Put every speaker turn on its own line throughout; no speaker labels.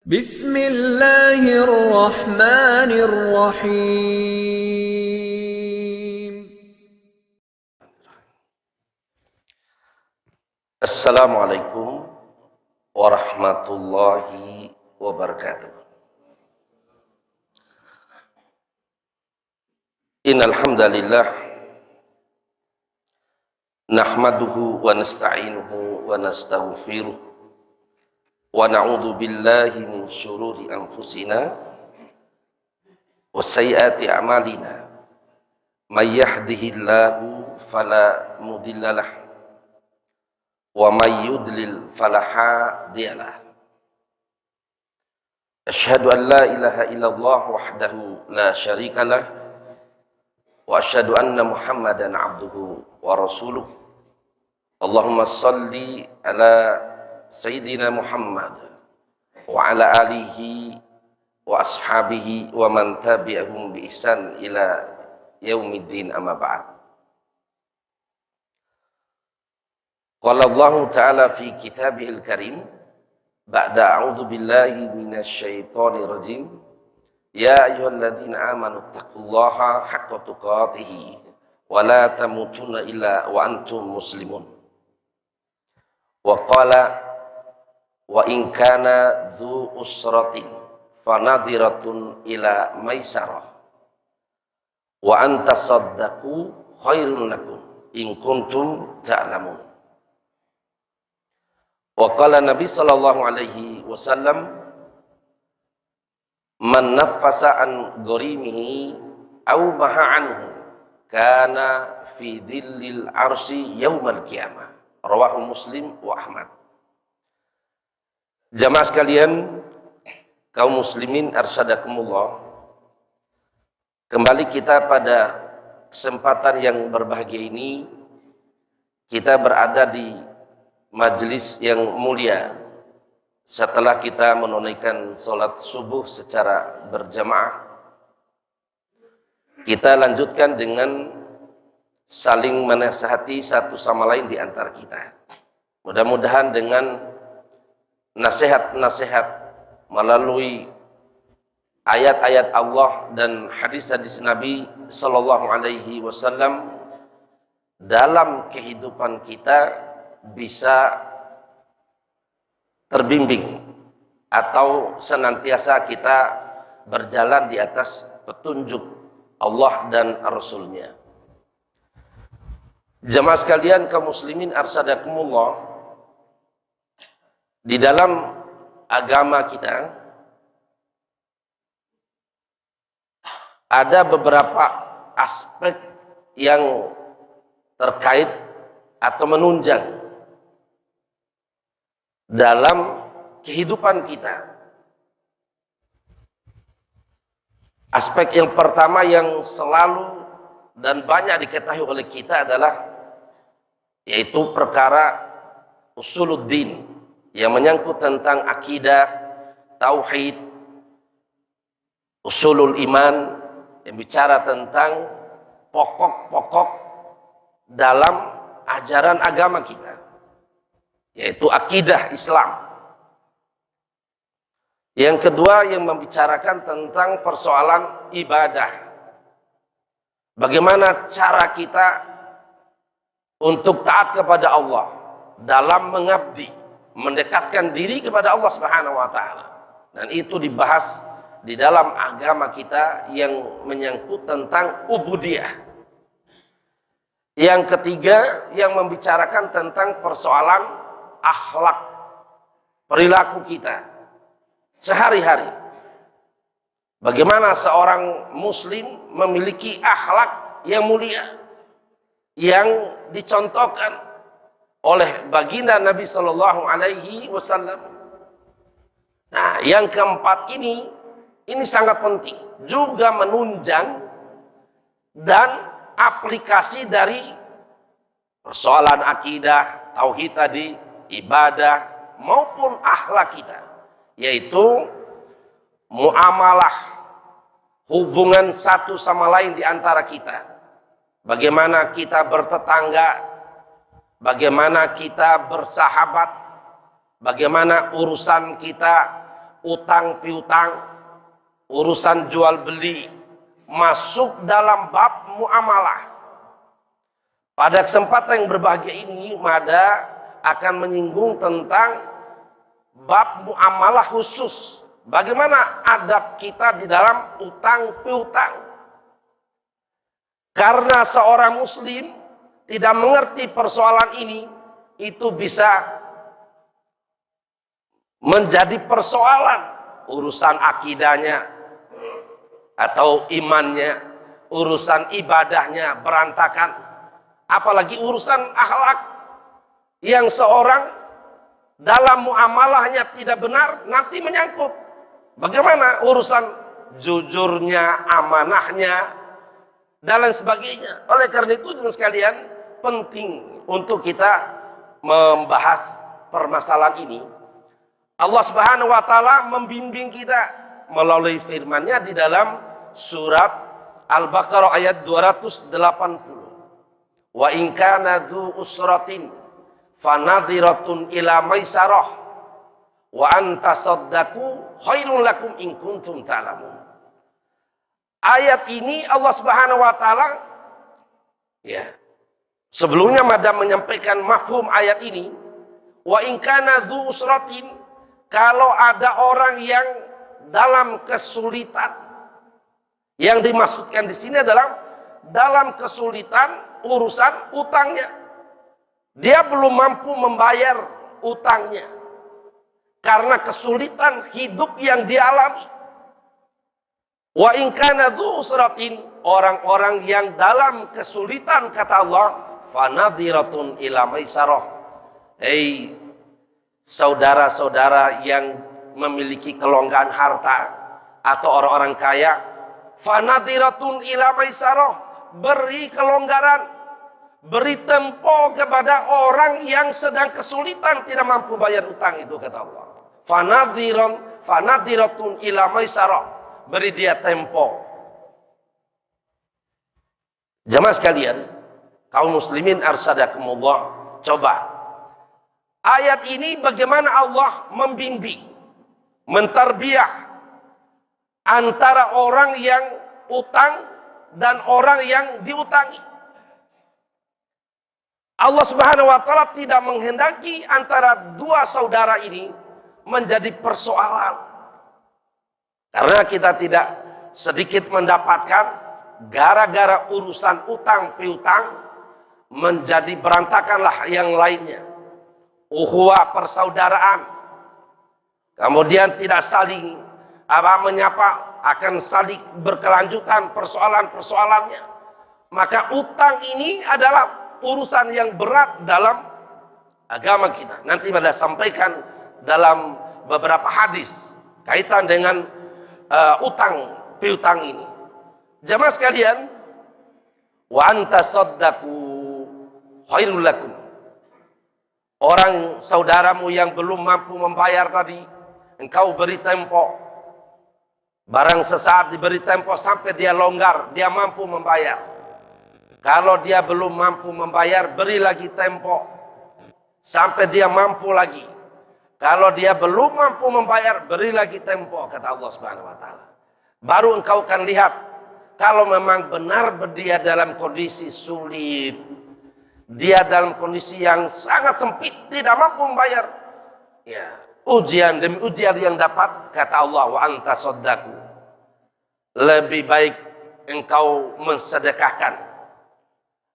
Bismillahirrahmanirrahim.
Assalamualaikum warahmatullahi wabarakatuh. Innal hamdalillah nahmaduhu wa nasta'inuhu wa nastaghfiruh wa na'udzu billahi min syururi anfusina wa sayyiati a'malina. May yahdihillahu fala mudhillalah wa may yudlil fala hadiyalah. Asyhadu an la ilaha illallah wahdahu la syarikalah wa asyhadu anna Muhammadan abduhu wa rasuluh. Allahumma salli ala sayyidina Muhammad wa ala alihi wa ashabihi wa man tabi'ahum bi ihsan ila yaumiddin, amma ba'd. Qala Allah ta'ala fi kitabihil karim ba'da a'udzu billahi minasy syaithanir rajim. Ya ayyuhalladzina amanu taqullaha haqqa tuqatih wa la tamutunna illa wa antum muslimun. Wa qala wa in kana dzu usratin fanadhiratun ila maisarah wa an tasaddaqu khairun lakum in kuntum ta'lamun. Wa qala Nabi sallallahu alaihi wasallam, man naffasa an gharimihi aw maha anhu kana fi dhillil arsy yaumal qiyamah. Rawahu Muslim wa Ahmad. Jamaah sekalian, kaum muslimin arsyadakumullah, kembali kita pada kesempatan yang berbahagia ini, kita berada di majelis yang mulia setelah kita menunaikan sholat subuh secara berjamaah. Kita lanjutkan dengan saling menasihati satu sama lain di antara kita. Mudah-mudahan dengan nasihat-nasihat melalui ayat-ayat Allah dan hadis-hadis Nabi Sallallahu Alaihi Wasallam dalam kehidupan kita bisa terbimbing atau senantiasa kita berjalan di atas petunjuk Allah dan Rasul-Nya. Jamaah sekalian, kaum muslimin arsyadakumullah, di dalam agama kita ada beberapa aspek yang terkait atau menunjang dalam kehidupan kita. Aspek yang pertama yang selalu dan banyak diketahui oleh kita adalah yaitu perkara usuluddin yang menyangkut tentang akidah, tauhid, usulul iman yang bicara tentang pokok-pokok dalam ajaran agama kita, yaitu akidah Islam. Yang kedua yang membicarakan tentang persoalan ibadah. Bagaimana cara kita untuk taat kepada Allah dalam mengabdi, mendekatkan diri kepada Allah Subhanahu wa taala. Dan itu dibahas di dalam agama kita yang menyangkut tentang ubudiyah. Yang ketiga yang membicarakan tentang persoalan akhlak, perilaku kita sehari-hari. Bagaimana seorang muslim memiliki akhlak yang mulia yang dicontohkan oleh baginda Nabi Sallallahu Alaihi Wasallam. Nah, yang keempat ini sangat penting, juga menunjang dan aplikasi dari persoalan akidah, tauhid tadi, ibadah maupun akhlak kita, yaitu muamalah, hubungan satu sama lain di antara kita. Bagaimana kita bertetangga, bagaimana kita bersahabat, bagaimana urusan kita utang piutang, urusan jual beli masuk dalam bab muamalah. Pada kesempatan yang berbahagia ini, Mada akan menyinggung tentang bab muamalah khusus. Bagaimana adab kita di dalam utang piutang. Karena seorang muslim tidak mengerti persoalan ini, itu bisa menjadi persoalan urusan akidahnya atau imannya, urusan ibadahnya berantakan. Apalagi urusan akhlak yang seorang dalam muamalahnya tidak benar, nanti menyangkut. Bagaimana urusan jujurnya, amanahnya, dan lain sebagainya. Oleh karena itu, teman sekalian, penting untuk kita membahas permasalahan ini. Allah Subhanahu wa taala membimbing kita melalui firman-Nya di dalam surat Al-Baqarah ayat 280. Wa in kana dzu usratin fanadhiratun ila maisarah wa an tasaddaqu khairul lakum in kuntum ta'lamun. Ayat ini Allah Subhanahu wa taala, ya, sebelumnya Madam menyampaikan mafhum ayat ini. Wa in kana dzu usratin, kalau ada orang yang dalam kesulitan, yang dimaksudkan di sini adalah dalam kesulitan urusan utangnya, dia belum mampu membayar utangnya karena kesulitan hidup yang dialami. Wa in kana dzu usratin, orang-orang yang dalam kesulitan, kata Allah, fanadhiratun ila maisarah. Hei saudara-saudara yang memiliki kelonggaran harta atau orang-orang kaya, fanadhiratun ila maisarah, beri kelonggaran, beri tempo kepada orang yang sedang kesulitan, tidak mampu bayar utang itu, kata Allah. Fanadhiratun ila maisarah, beri dia tempo. Jamaah sekalian, kaum muslimin arsadakumullah, coba ayat ini bagaimana Allah membimbing, mentarbiyah antara orang yang utang dan orang yang diutangi. Allah Subhanahu wa taala tidak menghendaki antara dua saudara ini menjadi persoalan. Karena kita tidak sedikit mendapatkan gara-gara urusan utang piutang menjadi berantakanlah yang lainnya. Ukhuwah persaudaraan, kemudian tidak saling menyapa, akan saling berkelanjutan persoalan-persoalannya. Maka utang ini adalah urusan yang berat dalam agama kita. Nanti pada sampaikan dalam beberapa hadis kaitan dengan utang piutang ini. Jamaah sekalian, wa anta saddaqu khairul lakum. Orang saudaramu yang belum mampu membayar tadi, engkau beri tempo. Barang sesaat diberi tempo sampai dia longgar, dia mampu membayar. Kalau dia belum mampu membayar, beri lagi tempo sampai dia mampu lagi. Kalau dia belum mampu membayar, beri lagi tempo, kata Allah Subhanahu wa taala. Baru engkau akan lihat kalau memang benar dia dalam kondisi sulit, dia dalam kondisi yang sangat sempit, tidak mampu membayar. Ya, ujian demi ujian yang dapat, kata Allah, wa anta saddaqu, lebih baik engkau mensedekahkan.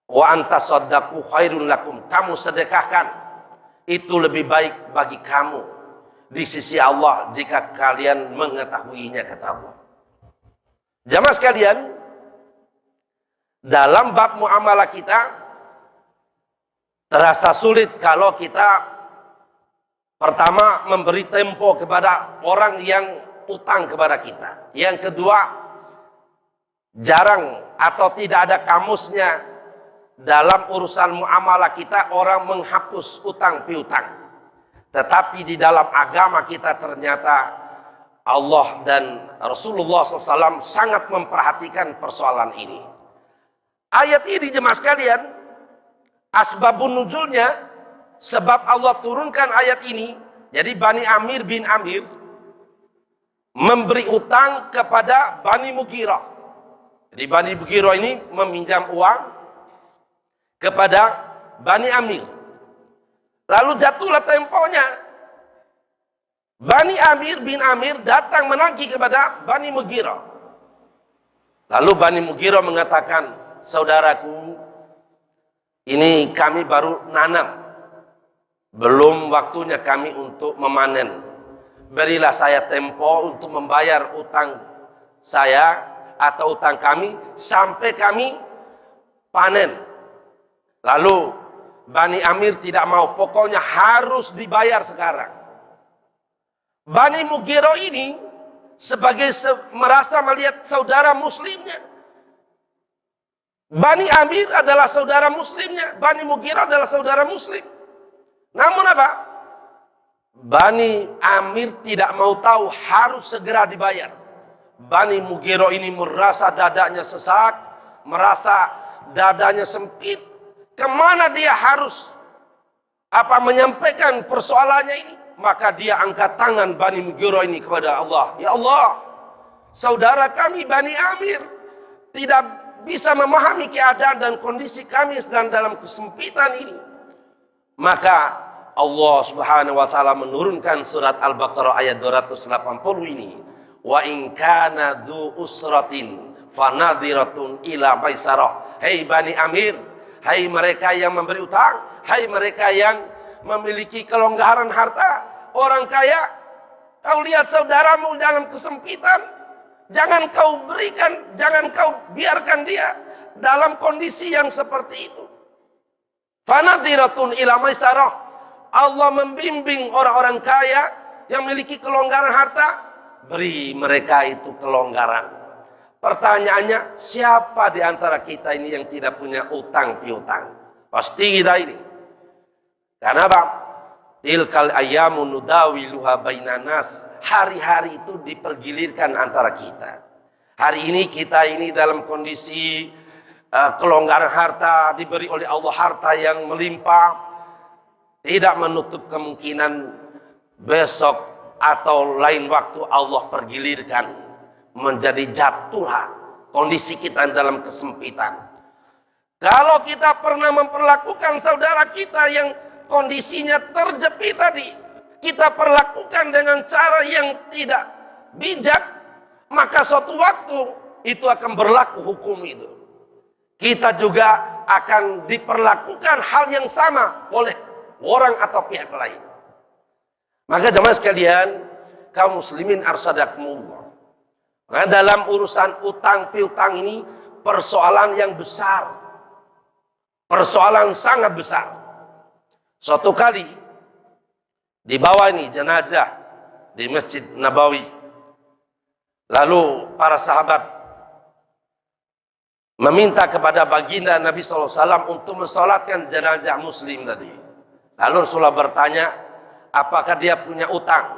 Wa anta saddaqu khairul lakum, kamu sedekahkan, itu lebih baik bagi kamu di sisi Allah jika kalian mengetahuinya, kata Allah. Jamaah sekalian, dalam bab muamalah kita terasa sulit kalau kita pertama memberi tempo kepada orang yang utang kepada kita. Yang kedua, jarang atau tidak ada kamusnya dalam urusan muamalah kita orang menghapus utang piutang. Tetapi di dalam agama kita ternyata Allah dan Rasulullah SAW sangat memperhatikan persoalan ini. Ayat ini jemaah sekalian, asbabun nuzulnya, sebab Allah turunkan ayat ini. Jadi Bani Amir bin Amir memberi utang kepada Bani Mughirah. Jadi Bani Mughirah ini meminjam uang kepada Bani Amir. Lalu jatuhlah temponya. Bani Amir bin Amir datang menagih kepada Bani Mughirah. Lalu Bani Mughirah mengatakan, saudaraku, ini kami baru nanam. Belum waktunya kami untuk memanen. Berilah saya tempo untuk membayar utang saya atau utang kami sampai kami panen. Lalu Bani Amir tidak mau, pokoknya harus dibayar sekarang. Bani Mughirah ini sebagai merasa melihat saudara muslimnya. Bani Amir adalah saudara muslimnya, Bani Mughirah adalah saudara muslim. Namun apa? Bani Amir tidak mau tahu, harus segera dibayar. Bani Mughirah ini merasa dadanya sesak, merasa dadanya sempit. Kemana dia harus menyampaikan persoalannya ini? Maka dia angkat tangan Bani Mughirah ini kepada Allah. Ya Allah, saudara kami Bani Amir tidak bisa memahami keadaan dan kondisi kami sedang dalam kesempitan ini. Maka Allah Subhanahu wa taala menurunkan surat Al-Baqarah ayat 280 ini. Wa in kana dzu usratin fanadhiratun ila maisarah. Hei Bani Amir, hai mereka yang memberi utang, hai mereka yang memiliki kelonggaran harta, orang kaya, kau lihat saudaramu dalam kesempitan, jangan kau berikan, jangan kau biarkan dia dalam kondisi yang seperti itu. Fanadhiratun ila maisarah. Allah membimbing orang-orang kaya yang memiliki kelonggaran harta, beri mereka itu kelonggaran. Pertanyaannya, siapa di antara kita ini yang tidak punya utang piutang? Pasti kita ini. Karena apa? Tilkal ayyamu nudawiluha bainan nas. Hari-hari itu dipergilirkan antara kita. Hari ini kita ini dalam kondisi kelonggaran harta, diberi oleh Allah harta yang melimpah. Tidak menutup kemungkinan besok atau lain waktu Allah pergilirkan, menjadi jatuhlah kondisi kita dalam kesempitan. Kalau kita pernah memperlakukan saudara kita yang kondisinya terjepit tadi, kita perlakukan dengan cara yang tidak bijak, maka suatu waktu itu akan berlaku hukum itu. Kita juga akan diperlakukan hal yang sama oleh orang atau pihak lain. Maka jemaah sekalian, kaum muslimin arsadakumullah, maka dalam urusan utang piutang ini persoalan yang besar, persoalan sangat besar. Suatu kali dibawa ini jenazah di Masjid Nabawi, lalu para sahabat meminta kepada baginda Nabi SAW untuk mensolatkan jenazah muslim tadi. Lalu Rasulullah bertanya, apakah dia punya utang?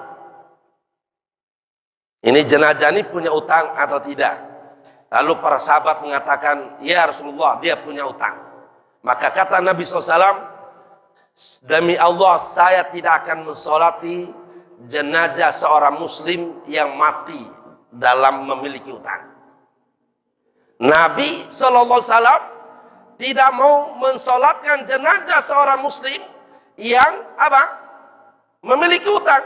Ini jenazah ini punya utang atau tidak? Lalu para sahabat mengatakan, ya Rasulullah, dia punya utang. Maka kata Nabi SAW, demi Allah, saya tidak akan mensolati jenazah seorang muslim yang mati dalam memiliki utang. Nabi SAW tidak mau mensolatkan jenazah seorang muslim yang memiliki utang.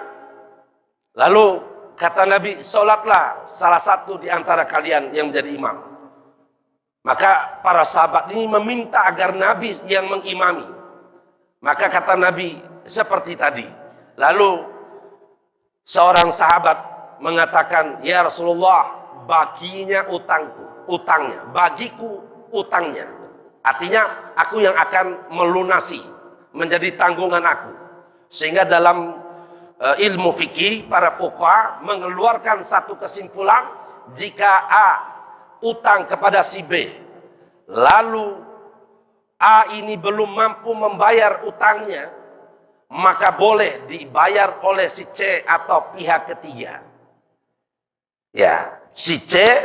Lalu kata Nabi, solatlah salah satu di antara kalian yang menjadi imam. Maka para sahabat ini meminta agar Nabi yang mengimami. Maka kata Nabi seperti tadi. Lalu seorang sahabat mengatakan, ya Rasulullah, baginya utangnya, bagiku utangnya. Artinya aku yang akan melunasi, menjadi tanggungan aku. Sehingga dalam ilmu fikih, para fuqaha mengeluarkan satu kesimpulan, jika A utang kepada si B, lalu A ini belum mampu membayar utangnya, maka boleh dibayar oleh si C atau pihak ketiga. Ya, si C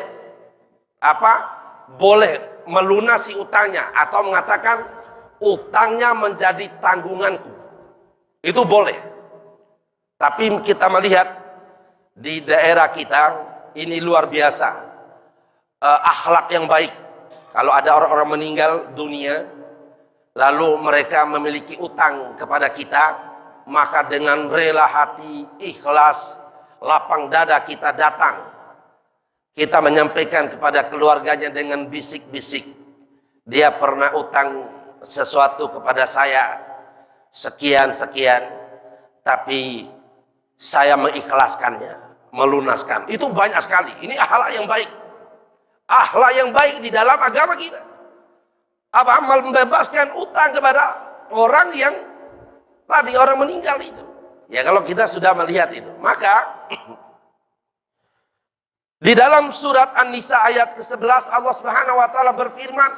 boleh melunasi utangnya atau mengatakan utangnya menjadi tanggunganku. Itu boleh. Tapi kita melihat di daerah kita ini luar biasa. Akhlak yang baik. Kalau ada orang-orang meninggal dunia, lalu mereka memiliki utang kepada kita, maka dengan rela hati, ikhlas, lapang dada kita datang. Kita menyampaikan kepada keluarganya dengan bisik-bisik, dia pernah utang sesuatu kepada saya, sekian-sekian, tapi saya mengikhlaskannya, melunaskan. Itu banyak sekali. Ini akhlak yang baik. Akhlak yang baik di dalam agama kita. Apa? Membebaskan utang kepada orang yang tadi orang meninggal itu. Ya, kalau kita sudah melihat itu, maka di dalam surat An-Nisa ayat ke-11 Allah Subhanahu wa taala berfirman,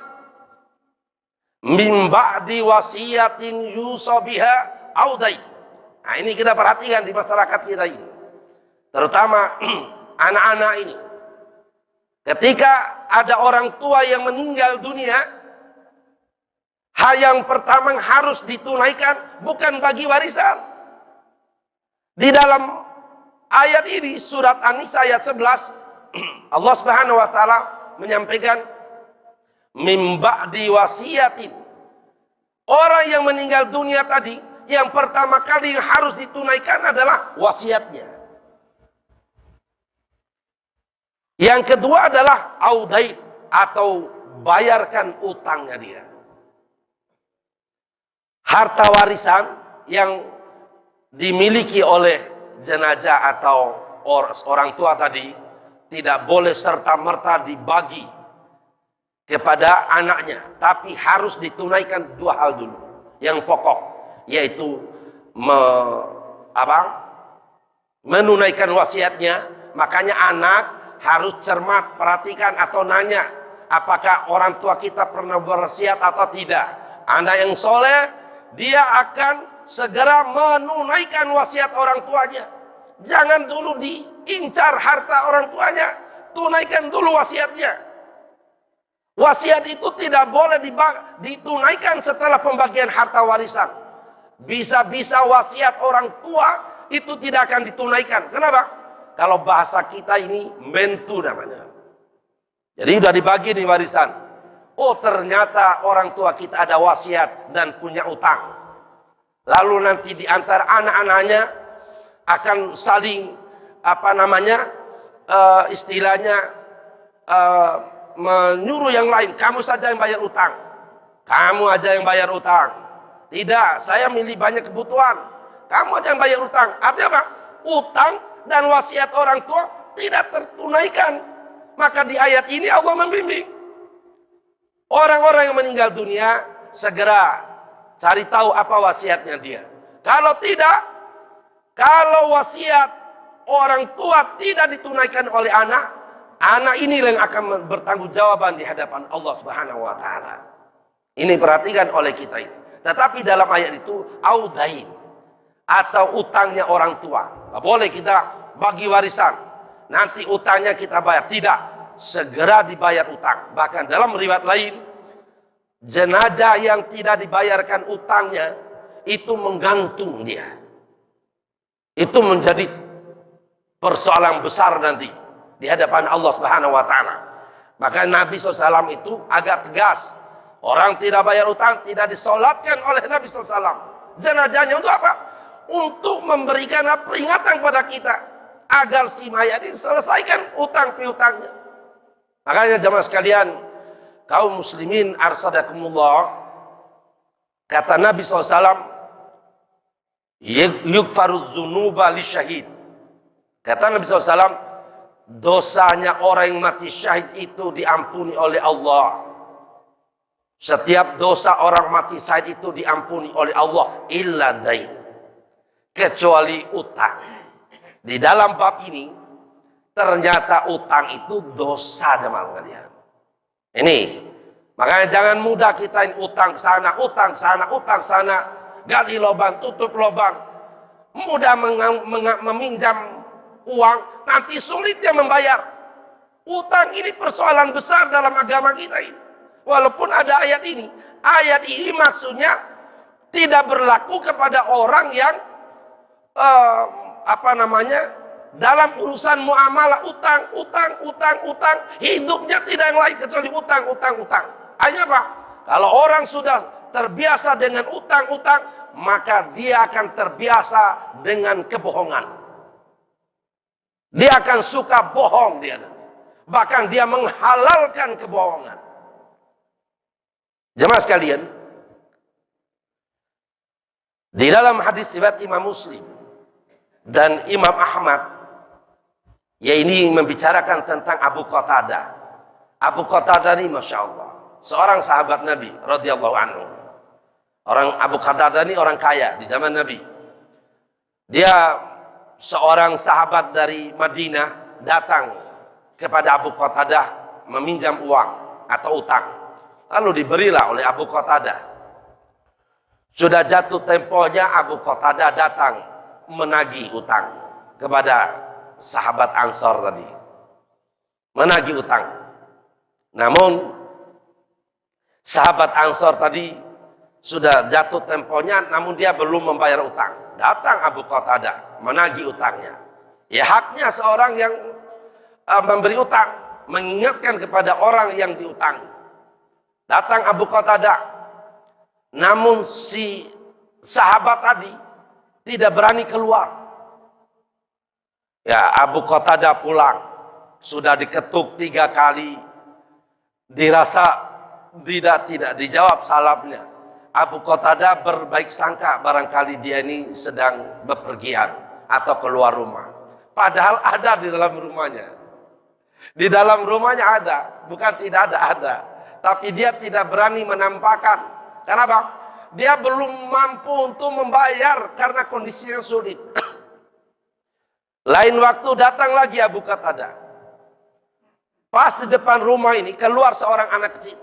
"Min ba'di wasiyatin yusa biha au dain." Nah, ini kita perhatikan di masyarakat kita ini. Terutama anak-anak ini. Ketika ada orang tua yang meninggal dunia, hal yang pertama harus ditunaikan bukan bagi warisan. Di dalam ayat ini surat An-Nisa ayat 11 Allah Subhanahu wa taala menyampaikan mim ba'di wasiyatin. Orang yang meninggal dunia tadi, yang pertama kali yang harus ditunaikan adalah wasiatnya. Yang kedua adalah audain, atau bayarkan utangnya dia. Harta warisan yang dimiliki oleh jenazah atau orang tua tadi tidak boleh serta-merta dibagi kepada anaknya, tapi harus ditunaikan dua hal dulu yang pokok, yaitu menunaikan wasiatnya. Makanya anak harus cermat, perhatikan atau nanya, apakah orang tua kita pernah berwasiat atau tidak. Anak yang soleh, dia akan segera menunaikan wasiat orang tuanya. Jangan dulu diincar harta orang tuanya, tunaikan dulu wasiatnya. Wasiat itu tidak boleh ditunaikan setelah pembagian harta warisan. Bisa-bisa wasiat orang tua itu tidak akan ditunaikan. Kenapa? Kalau bahasa kita ini mentu namanya. Jadi sudah dibagi di warisan. Oh, ternyata orang tua kita ada wasiat dan punya utang. Lalu nanti di antara anak-anaknya akan saling istilahnya menyuruh yang lain, kamu saja yang bayar utang, kamu aja yang bayar utang. Tidak, saya milih banyak kebutuhan, kamu aja yang bayar utang. Artinya apa? Utang dan wasiat orang tua tidak tertunaikan. Maka di ayat ini Allah membimbing orang-orang yang meninggal dunia, segera cari tahu apa wasiatnya dia. Kalau tidak, kalau wasiat orang tua tidak ditunaikan oleh anak, anak ini yang akan bertanggung jawaban di hadapan Allah Subhanahu wa taala. Ini perhatikan oleh kita ini. Tetapi dalam ayat itu audain, atau utangnya orang tua. Tidak boleh kita bagi warisan, nanti utangnya kita bayar. Tidak, segera dibayar utang. Bahkan dalam riwayat lain, jenazah yang tidak dibayarkan utangnya itu menggantung dia. Itu menjadi persoalan besar nanti di hadapan Allah Subhanahu wa taala. Maka Nabi SAW itu agak tegas. Orang tidak bayar utang tidak disolatkan oleh Nabi SAW. Jenazahnya untuk apa? Untuk memberikan peringatan kepada kita agar si mayat ini selesaikan utang piutangnya. Makanya jamaah sekalian, kaum muslimin arsadakumullah, kata Nabi SAW, yukfarudz dzunuba lisyahid. Kata Nabi SAW, dosanya orang yang mati syahid itu diampuni oleh Allah. Setiap dosa orang mati syahid itu diampuni oleh Allah, illa dain, kecuali utang. Di dalam bab ini ternyata utang itu dosa, jemaah sekalian. Ini makanya jangan mudah kita utang sana, utang sana, utang sana, gali lubang, tutup lubang. Mudah meminjam uang, nanti sulitnya membayar. Utang ini persoalan besar dalam agama kita ini. Walaupun ada ayat ini maksudnya tidak berlaku kepada orang yang dalam urusan muamalah utang, hidupnya tidak yang lain kecuali utang. Hanya apa? Kalau orang sudah terbiasa dengan utang, maka dia akan terbiasa dengan kebohongan. Dia akan suka bohong dia nanti. Bahkan dia menghalalkan kebohongan. Jemaah sekalian, di dalam hadis riwayat Imam Muslim dan Imam Ahmad, ya ini membicarakan tentang Abu Qatadah. Abu Qatadah ini Masya Allah, seorang sahabat Nabi radhiyallahu anhu. Orang Abu Qatadah ini orang kaya di zaman Nabi. Dia seorang sahabat dari Madinah datang kepada Abu Qatadah meminjam uang atau utang. Lalu diberilah oleh Abu Qatadah. Sudah jatuh temponya Abu Qatadah datang menagih utang kepada sahabat Ansor tadi. Menagih utang. Namun sahabat Ansor tadi sudah jatuh temponya, namun dia belum membayar utang. Datang Abu Qatadah menagih utangnya. Ya haknya seorang yang memberi utang, mengingatkan kepada orang yang diutangi. Datang Abu Qatadah, namun si sahabat tadi tidak berani keluar. Ya, Abu Qatadah pulang, sudah diketuk 3 kali, dirasa tidak dijawab salamnya. Abu Qatadah berbaik sangka barangkali dia ini sedang bepergian atau keluar rumah. Padahal ada di dalam rumahnya. Di dalam rumahnya ada, bukan tidak ada. Tapi dia tidak berani menampakkan. Kenapa? Dia belum mampu untuk membayar karena kondisi yang sulit. Lain waktu datang lagi Abu Qatadah. Pas di depan rumah ini keluar seorang anak kecil.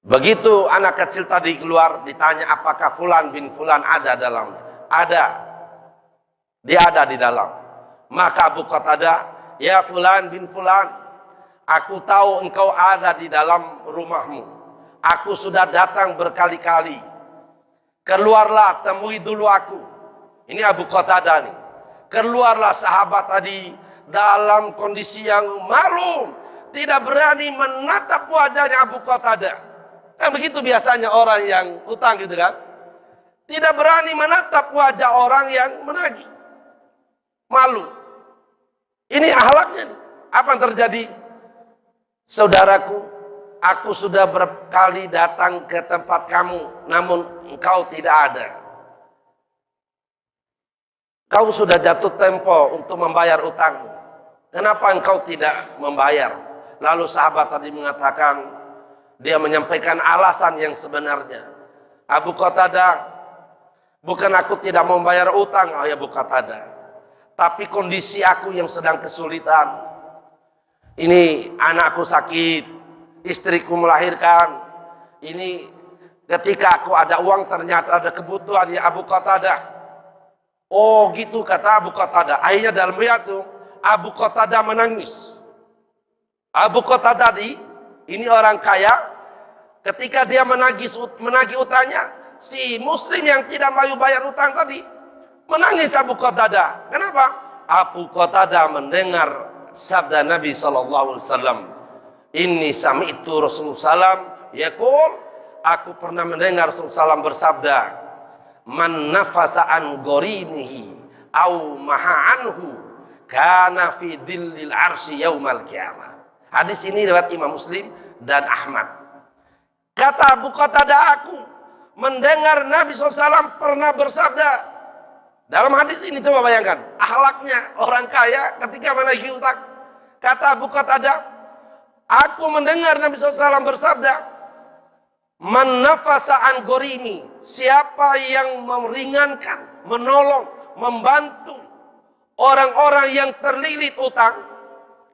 Begitu anak kecil tadi keluar, ditanya apakah Fulan bin Fulan ada dalamnya. Ada. Dia ada di dalam. Maka Abu Qatadah, ya Fulan bin Fulan, aku tahu engkau ada di dalam rumahmu. Aku sudah datang berkali-kali. Keluarlah, temui dulu aku. Ini Abu Qatadah nih. Keluarlah sahabat tadi dalam kondisi yang malu. Tidak berani menatap wajahnya Abu Qatadah. Kan begitu biasanya orang yang utang gitu kan. Tidak berani menatap wajah orang yang menagih. Malu. Ini akhlaknya. Apa yang terjadi? Saudaraku, aku sudah berkali datang ke tempat kamu, namun engkau tidak ada. Kau sudah jatuh tempo untuk membayar utangmu. Kenapa engkau tidak membayar? Lalu sahabat tadi mengatakan, dia menyampaikan alasan yang sebenarnya. Abu Qatadah, bukan aku tidak membayar utang, oh ya Abu Qatadah, tapi kondisi aku yang sedang kesulitan. Ini anakku sakit, istriku melahirkan. Ini ketika aku ada uang ternyata ada kebutuhan ya Abu Qatadah. Oh gitu kata Abu Qatadah. Akhirnya dalam riwayat itu Abu Qatadah menangis. Abu Qatadah ini orang kaya, ketika dia menagih utangnya, si muslim yang tidak mau bayar utang tadi menangis Abu Qatadah. Kenapa? Abu Qatadah mendengar sabda Nabi SAW. Inni sami'tu Rasulullah SAW yaqul, aku pernah mendengar Rasulullah SAW bersabda, man nafasa an gorimihi au maha anhu kana fi dhillil arsy yaumal qiyamah. Hadis ini riwayat Imam Muslim dan Ahmad. Kata Abu Qatadah, aku mendengar Nabi SAW pernah bersabda. Dalam hadis ini coba bayangkan, akhlaknya orang kaya ketika menagih utang. Kata Abu Qatadah, aku mendengar Nabi SAW bersabda, man nafasa an gorimi, siapa yang meringankan, menolong, membantu orang-orang yang terlilit utang,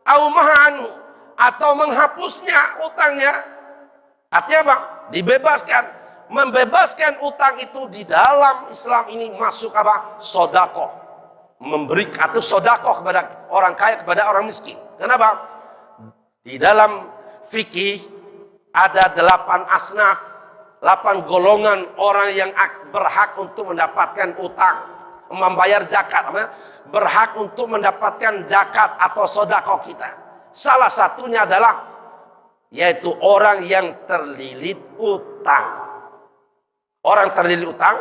au mahanu, atau menghapusnya utangnya. Artinya apa? Dibebaskan. Membebaskan utang itu di dalam Islam ini masuk apa? Sodakoh. Memberi atau sodakoh kepada orang kaya, kepada orang miskin. Kenapa? Di dalam fikih ada 8 asnaf, 8 golongan orang yang berhak untuk mendapatkan utang. membayar zakat, berhak untuk mendapatkan zakat atau sedekah kita. Salah satunya adalah yaitu orang yang terlilit utang. Orang terlilit utang,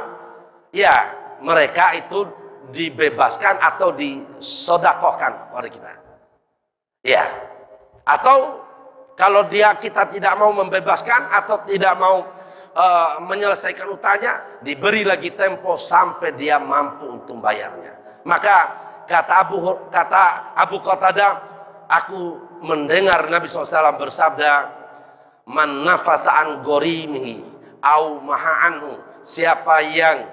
ya mereka itu dibebaskan atau disedekahkan oleh kita. Ya. Atau kalau kita tidak mau membebaskan atau tidak mau menyelesaikan utangnya, diberi lagi tempo sampai dia mampu untuk bayarnya. Maka kata Abu Qatadah, aku mendengar Nabi SAW bersabda, man nafasa an gorimihi au maha anhu, siapa yang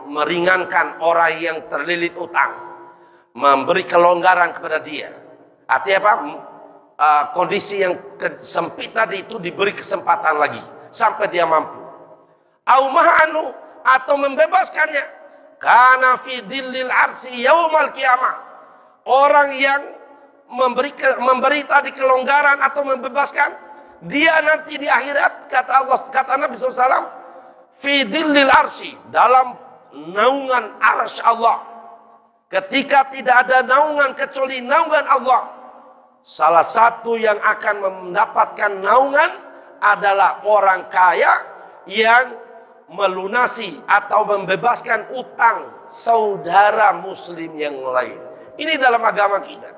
meringankan orang yang terlilit utang, memberi kelonggaran kepada dia. Artinya apa? Kondisi yang sempit tadi itu diberi kesempatan lagi sampai dia mampu. Au mahanu, atau membebaskannya. Kana fi dhillil arsy yaumal qiyamah. Orang yang memberi tadi kelonggaran atau membebaskan, dia nanti di akhirat, kata Nabi SAW, fi dhillil arsy, dalam naungan arsy Allah. Ketika tidak ada naungan kecuali naungan Allah, salah satu yang akan mendapatkan naungan adalah orang kaya yang melunasi atau membebaskan utang saudara muslim yang lain. Ini dalam agama kita.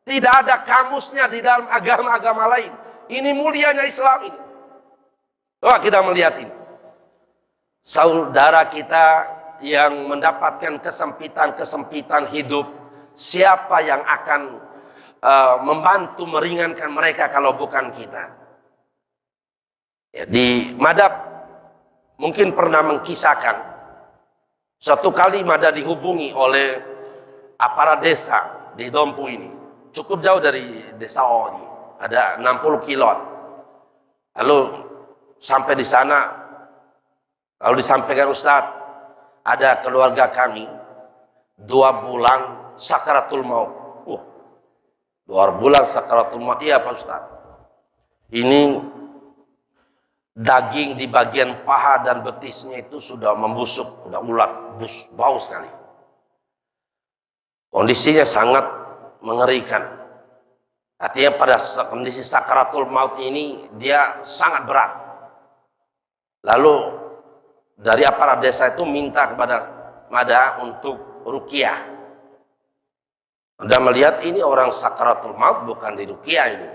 Tidak ada kamusnya di dalam agama-agama lain. Ini mulianya Islam ini. Wah, kita melihat ini. Saudara kita yang mendapatkan kesempitan hidup, siapa yang akan membantu meringankan mereka kalau bukan kita? Ya, di Madab mungkin pernah mengkisahkan, suatu kali Madab dihubungi oleh aparat desa di Dompu ini, cukup jauh dari desa O ini, ada 60 kilo. Lalu sampai di sana, lalu disampaikan, Ustadz, ada keluarga kami 2 bulan sakaratul maut. 2 bulan sakaratul maut. Iya Pak Ustaz, ini daging di bagian paha dan betisnya itu sudah membusuk, sudah ulat, bau sekali. Kondisinya sangat mengerikan. Artinya pada kondisi sakaratul maut ini dia sangat berat. Lalu dari aparat desa itu minta kepada Mada untuk ruqyah. Anda melihat ini orang sakaratul maut, bukan di ruqyah ini.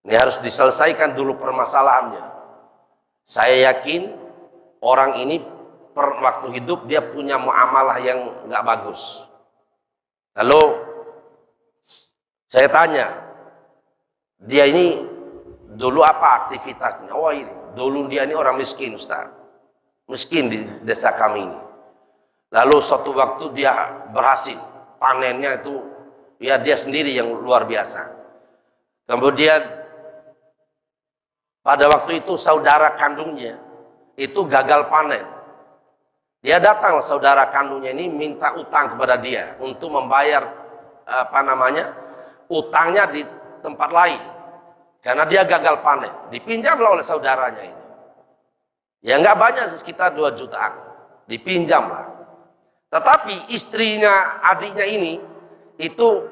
Ini harus diselesaikan dulu permasalahannya. Saya yakin orang ini waktu hidup dia punya muamalah yang nggak bagus. Lalu saya tanya, dia ini dulu apa aktivitasnya? Oh ini, dulu dia ini orang miskin Ustaz. Miskin di desa kami ini. Lalu suatu waktu dia berhasil, panennya itu ya dia sendiri yang luar biasa. Kemudian pada waktu itu saudara kandungnya itu gagal panen. Dia datang, saudara kandungnya ini minta utang kepada dia untuk membayar utangnya di tempat lain karena dia gagal panen. Dipinjamlah oleh saudaranya itu. Ya nggak banyak, sekitar 2 jutaan. Dipinjamlah. Tetapi istrinya, adiknya ini itu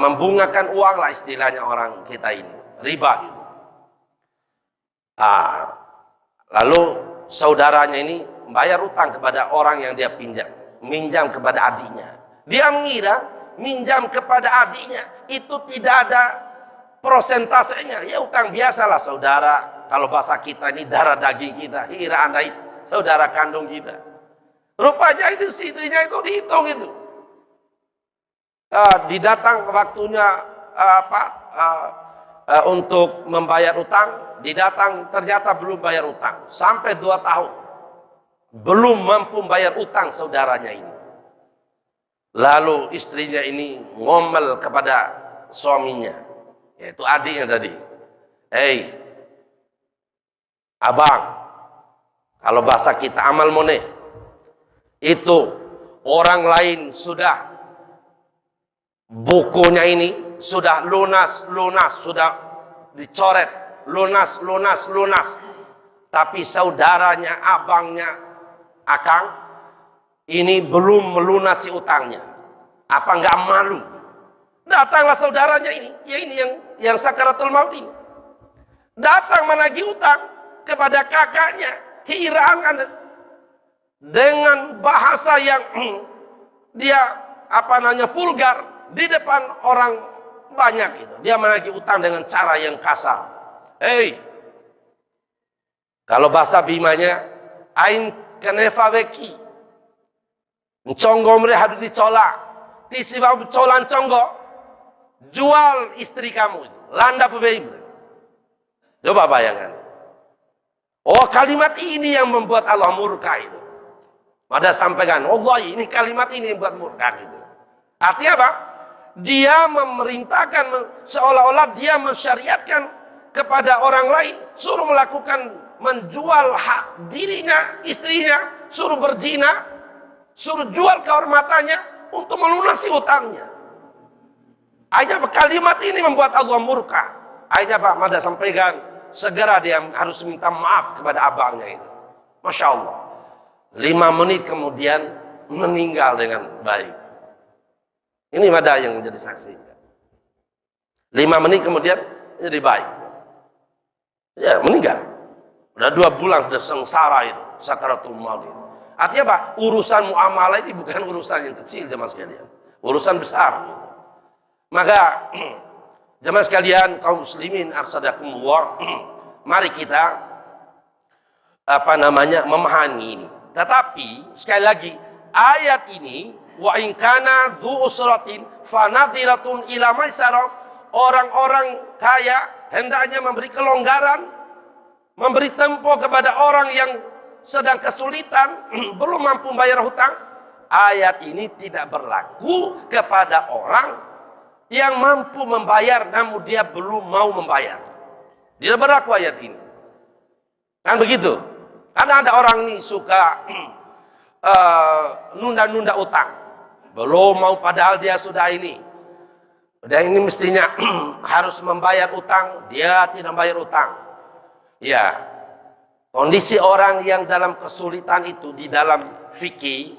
membungakan uang lah istilahnya orang kita ini, riba gitu. Lalu saudaranya ini bayar utang kepada orang yang dia minjam kepada adiknya. Dia mengira minjam kepada adiknya itu tidak ada prosentasenya, ya utang biasalah saudara. Kalau bahasa kita ini darah daging kita, kira Anda itu saudara kandung kita. Rupanya itu si istrinya itu dihitung itu. Didatang waktunya untuk membayar utang, didatang ternyata belum bayar utang sampai 2 tahun. Belum mampu bayar utang saudaranya ini. Lalu istrinya ini ngomel kepada suaminya, yaitu adiknya tadi. Hei, abang, kalau bahasa kita amal moneh, itu orang lain sudah bukunya ini sudah lunas, sudah dicoret, lunas. Tapi saudaranya, abangnya, akang, ini belum melunasi utangnya. Apa nggak malu? Datanglah saudaranya ini, ya ini yang sakaratul maut ini. Datang menagih utang kepada kakaknya, hiraan dengan bahasa yang dia vulgar di depan orang banyak itu. Dia menagih utang dengan cara yang kasar. Kalau bahasa Bimanya, ain kenefa weki, conggo mereka harus dicolak, tisibab colan conggo, jual istri kamu, landa pebeim. Coba bayangkan. Oh, kalimat ini yang membuat Allah murka itu. Ada sampaikan, Allah ini kalimat ini yang membuat murka itu. Artinya apa? Dia memerintahkan, seolah-olah dia mensyariatkan kepada orang lain, suruh melakukan, menjual hak dirinya, istrinya, suruh berzina, suruh jual kehormatannya untuk melunasi utangnya. Akhirnya kalimat ini membuat Allah murka. Akhirnya Pak Mada sampaikan, segera dia harus minta maaf kepada abangnya itu. Masya Allah. 5 menit kemudian meninggal dengan baik. Ini Mada yang menjadi saksi. 5 menit kemudian jadi baik. Ya, meninggal. Udah 2 bulan sudah sengsara itu, sakaratul maut itu. Artinya apa? Urusan muamalah ini bukan urusan yang kecil jemaah sekalian. Urusan besar. Gitu. Maka jemaah sekalian, kaum muslimin arsadakumullah, mari kita memahami ini. Tetapi sekali lagi, ayat ini wa in kana dzu usratin fanadiratun ila maisarah, orang-orang kaya hendaknya memberi kelonggaran, memberi tempo kepada orang yang sedang kesulitan, belum mampu membayar hutang. Ayat ini tidak berlaku kepada orang yang mampu membayar namun dia belum mau membayar. Tidak berlaku ayat ini. Kan begitu? Karena ada orang nih suka nunda-nunda utang. Belum mau padahal dia sudah ini. Udah ini mestinya harus membayar utang, dia tidak membayar utang. Ya. Kondisi orang yang dalam kesulitan itu di dalam fikih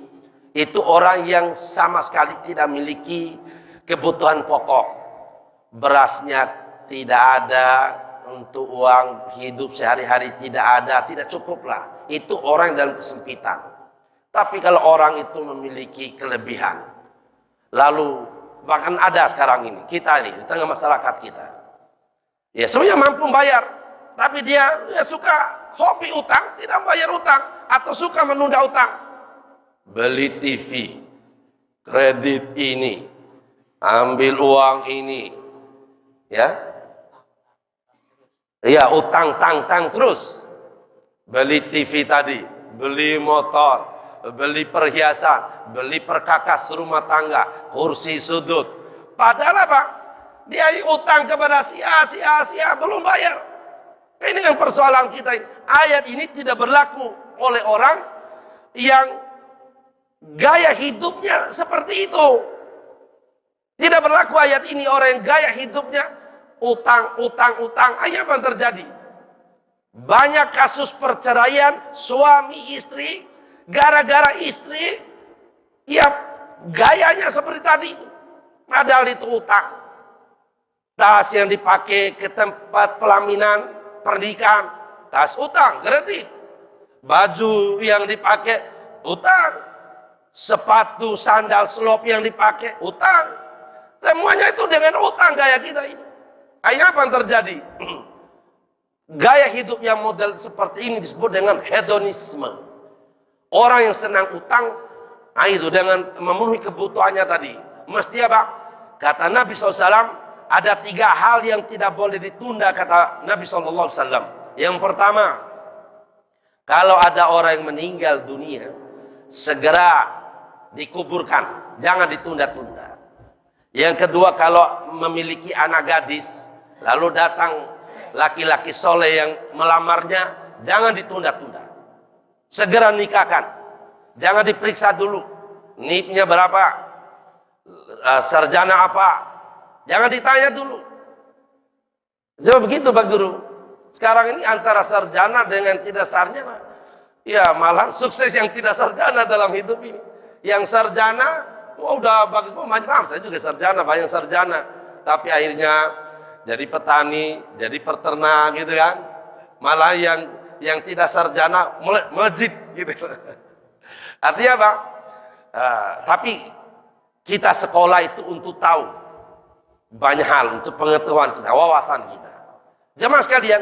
itu orang yang sama sekali tidak memiliki kebutuhan pokok. Berasnya tidak ada, untuk uang hidup sehari-hari tidak ada, tidak cukup lah. Itu orang yang dalam kesempitan. Tapi kalau orang itu memiliki kelebihan, lalu bahkan ada sekarang ini, kita ini di tengah masyarakat kita, ya semuanya mampu bayar, tapi dia suka hobi utang, tidak bayar utang, atau suka menunda utang. Beli TV, kredit ini, ambil uang ini, ya utang tang terus. Beli TV tadi, beli motor, beli perhiasan, beli perkakas rumah tangga, kursi sudut. Padahal apa? Dia utang kepada si A belum bayar. Ini yang persoalan kita. Ayat ini tidak berlaku oleh orang yang gaya hidupnya seperti itu. Tidak berlaku ayat ini orang yang gaya hidupnya utang. Ayat apa yang terjadi? Banyak kasus perceraian suami istri gara-gara istri ya gayanya seperti tadi itu. Padahal itu utang. Tas yang dipakai ke tempat pelaminan pernikahan, tas utang, kredit. Baju yang dipakai utang. Sepatu, sandal, selop yang dipakai utang. Semuanya itu dengan utang gaya kita ini. Apa yang terjadi? Gaya hidup yang model seperti ini disebut dengan hedonisme. Orang yang senang utang, itu dengan memenuhi kebutuhannya tadi. Mesti apa? Kata Nabi SAW, ada 3 hal yang tidak boleh ditunda, kata Nabi SAW. Yang pertama, kalau ada orang yang meninggal dunia, segera dikuburkan, jangan ditunda-tunda. Yang kedua, kalau memiliki anak gadis, lalu datang laki-laki soleh yang melamarnya, jangan ditunda-tunda. Segera nikahkan. Jangan diperiksa dulu. NIP-nya berapa? Sarjana apa? Jangan ditanya dulu. Coba begitu Pak Guru. Sekarang ini antara sarjana dengan tidak sarjana, ya malah sukses yang tidak sarjana dalam hidup ini. Yang sarjana, udah bagus, maaf saya juga sarjana, banyak sarjana, tapi akhirnya jadi petani, jadi peternak gitu kan. Malah yang tidak sarjana melejit gitu. Artinya apa? Tapi kita sekolah itu untuk tahu banyak hal, untuk pengetahuan kita, wawasan kita. Jemaah sekalian,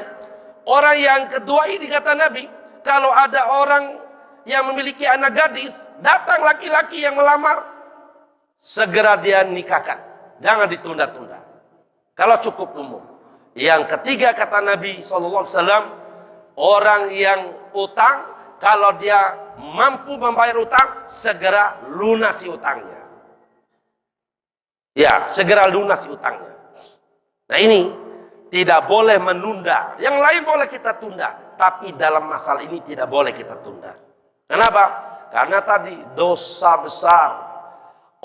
orang yang kedua ini kata Nabi, kalau ada orang yang memiliki anak gadis, datang laki-laki yang melamar, segera dia nikahkan, jangan ditunda-tunda. Kalau cukup umur. Yang ketiga kata Nabi SAW, orang yang utang, kalau dia mampu membayar utang, segera lunasi utangnya. Ya, segera lunasi utangnya. Nah ini tidak boleh menunda. Yang lain boleh kita tunda, tapi dalam masalah ini tidak boleh kita tunda. Kenapa? Karena tadi dosa besar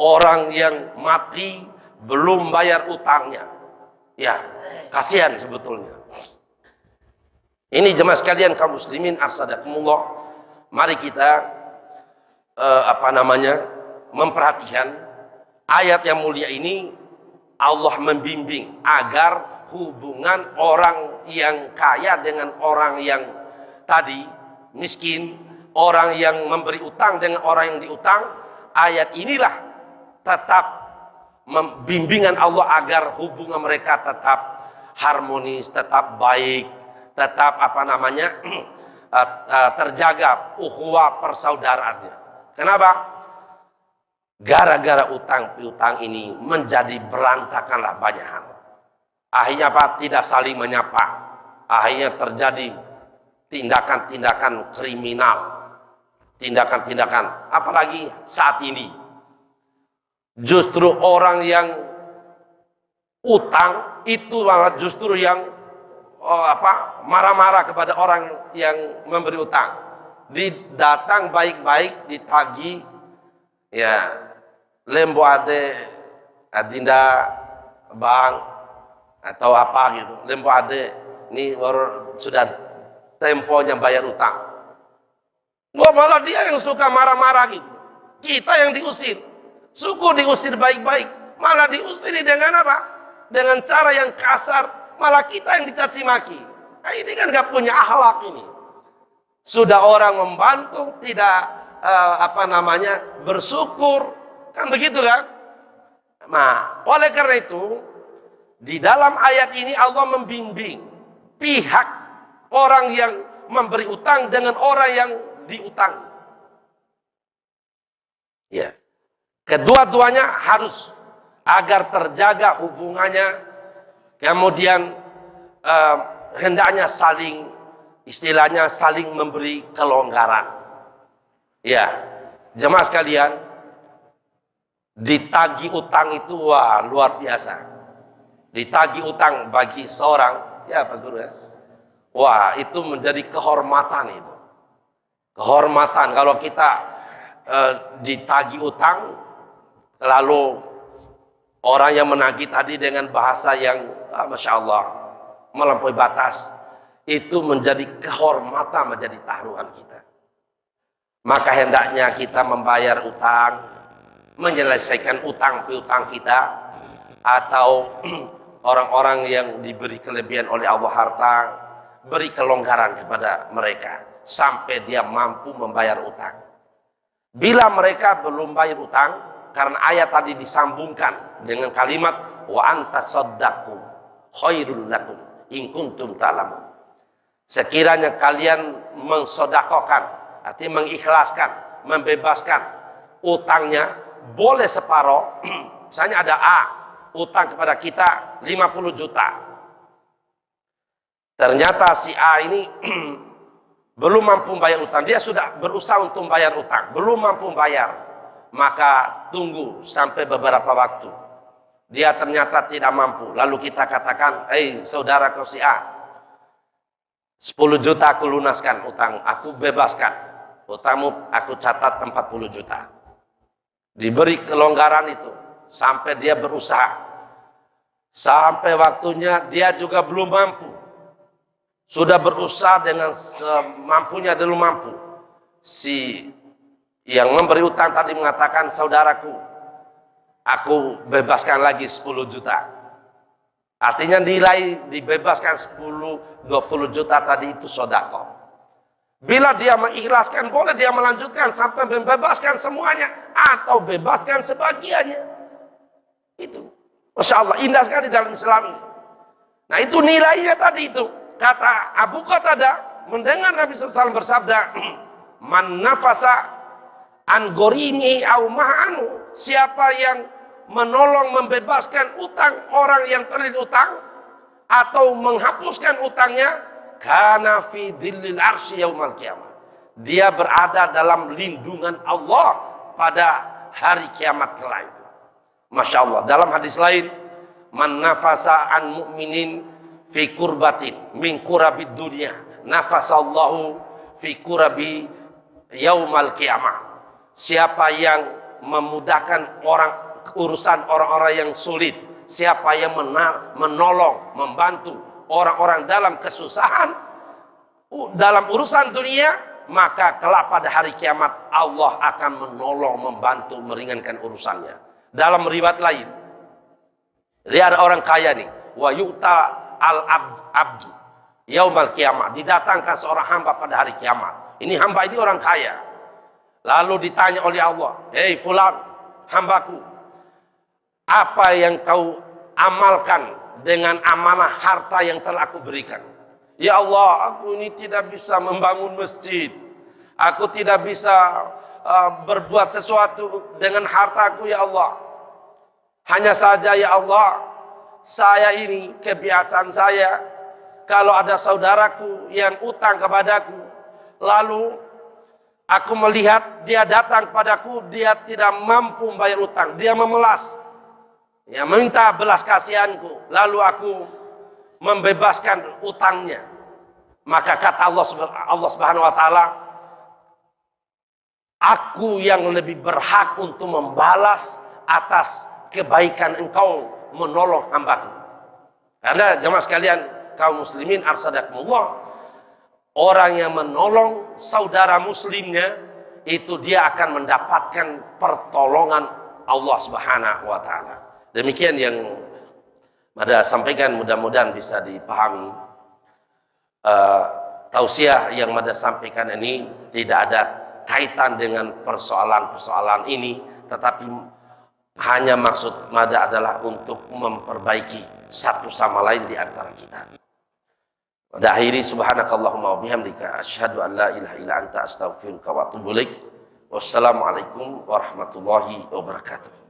orang yang mati belum bayar utangnya. Ya, kasihan sebetulnya. Ini jemaah sekalian kaum muslimin arsadakumullah, mari kita memperhatikan ayat yang mulia ini. Allah membimbing agar hubungan orang yang kaya dengan orang yang tadi miskin, orang yang memberi utang dengan orang yang diutang, ayat inilah tetap bimbingan Allah agar hubungan mereka tetap harmonis, tetap baik, tetap terjaga ukhuwah persaudaraannya. Kenapa? Gara-gara utang piutang ini menjadi berantakanlah banyak hal. Akhirnya apa? Tidak saling menyapa. Akhirnya terjadi tindakan-tindakan kriminal, tindakan-tindakan apalagi saat ini. Justru orang yang utang itu malah justru yang marah-marah kepada orang yang memberi utang. Didatang baik-baik, ditagi, ya lembo ade adinda bang atau apa gitu. Lembo ade ini sudah temponya bayar utang. Malah dia yang suka marah-marah gitu. Kita yang diusir. Suku diusir baik-baik, malah diusir dengan apa? Dengan cara yang kasar, malah kita yang dicaci maki. Nah, ini kan gak punya akhlak ini. Sudah orang membantu, tidak bersyukur, kan begitu kan? Nah, oleh karena itu, di dalam ayat ini Allah membimbing pihak orang yang memberi utang dengan orang yang diutang. Ya. Kedua-duanya harus agar terjaga hubungannya, kemudian hendaknya saling, istilahnya saling memberi kelonggaran. Ya, jemaah sekalian, ditagi utang itu wah luar biasa. Ditagi utang bagi seorang, ya Pak Guru ya, wah itu menjadi kehormatan itu. Kehormatan kalau kita ditagi utang. Lalu orang yang menagih tadi dengan bahasa yang Masya Allah melampaui batas, itu menjadi kehormatan, menjadi taruhan kita. Maka hendaknya kita membayar utang, menyelesaikan utang piutang kita, atau orang-orang yang diberi kelebihan oleh Allah harta, beri kelonggaran kepada mereka sampai dia mampu membayar utang. Bila mereka belum bayar utang, karena ayat tadi disambungkan dengan kalimat wa antasaddaqu khairul lakum in kuntum ta'lamun. Sekiranya kalian mensodakokan, artinya mengikhlaskan, membebaskan utangnya, boleh separoh. Misalnya ada A utang kepada kita 50 juta. Ternyata si A ini belum mampu bayar utang, dia sudah berusaha untuk bayar utang, belum mampu bayar. Maka tunggu sampai beberapa waktu. Dia ternyata tidak mampu. Lalu kita katakan, saudara kau si A, 10 juta aku lunaskan utang, aku bebaskan. Utangmu aku catat 40 juta. Diberi kelonggaran itu. Sampai dia berusaha. Sampai waktunya dia juga belum mampu. Sudah berusaha dengan semampunya, belum mampu. Si Yang memberi utang tadi mengatakan, saudaraku, aku bebaskan lagi 10 juta. Artinya nilai dibebaskan 10-20 juta tadi itu sedekah. Bila dia mengikhlaskan, boleh dia melanjutkan sampai membebaskan semuanya atau bebaskan sebagiannya. Itu, Masya Allah, indah sekali dalam Islam ini. Nah itu nilainya tadi itu. Kata Abu Qatadah, mendengar Nabi SAW bersabda, man nafasa an gorimi au ma'anu, siapa yang menolong membebaskan utang orang yang terlilit utang atau menghapuskan utangnya, kana fi dhillil arsy yaumal qiyamah, dia berada dalam lindungan Allah pada hari kiamat kelak. Masya Allah, dalam hadis lain, man nafasa an mu'minin fi kurbatin min kurabid dunya nafasallahu fi kurabi yaumal qiyamah, siapa yang memudahkan urusan orang-orang yang sulit, siapa yang menolong, membantu orang-orang dalam kesusahan dalam urusan dunia, maka kelak pada hari kiamat Allah akan menolong, membantu, meringankan urusannya. Dalam riwayat lain, dia ada orang kaya nih, wa yu'ta al-abdu yaumal qiyamah, didatangkan seorang hamba pada hari kiamat. Ini hamba ini orang kaya. Lalu ditanya oleh Allah, hei fulan, hambaku, apa yang kau amalkan dengan amanah harta yang telah aku berikan? Ya Allah, aku ini tidak bisa membangun masjid, aku tidak bisa berbuat sesuatu dengan hartaku ya Allah. Hanya saja ya Allah, saya ini kebiasaan saya, kalau ada saudaraku yang utang kepadaku, lalu aku melihat dia datang padaku, dia tidak mampu membayar utang, dia memelas, ya, minta belas kasihanku, lalu aku membebaskan utangnya. Maka kata Allah Subhanahu wa taala, aku yang lebih berhak untuk membalas atas kebaikan engkau menolong hambaku. Karena jemaah sekalian kaum muslimin arsadakumullah, orang yang menolong saudara muslimnya itu dia akan mendapatkan pertolongan Allah Subhanahu wa taala. Demikian yang Mada sampaikan, mudah-mudahan bisa dipahami. Tausiah yang Mada sampaikan ini tidak ada kaitan dengan persoalan-persoalan ini, tetapi hanya maksud Mada adalah untuk memperbaiki satu sama lain di antara kita. Pada akhiri, subhanakallahumma wa bihamdika asyhadu an la ilaha illa anta astaghfiruka wa atubu ilaik. Wassalamualaikum warahmatullahi wabarakatuh.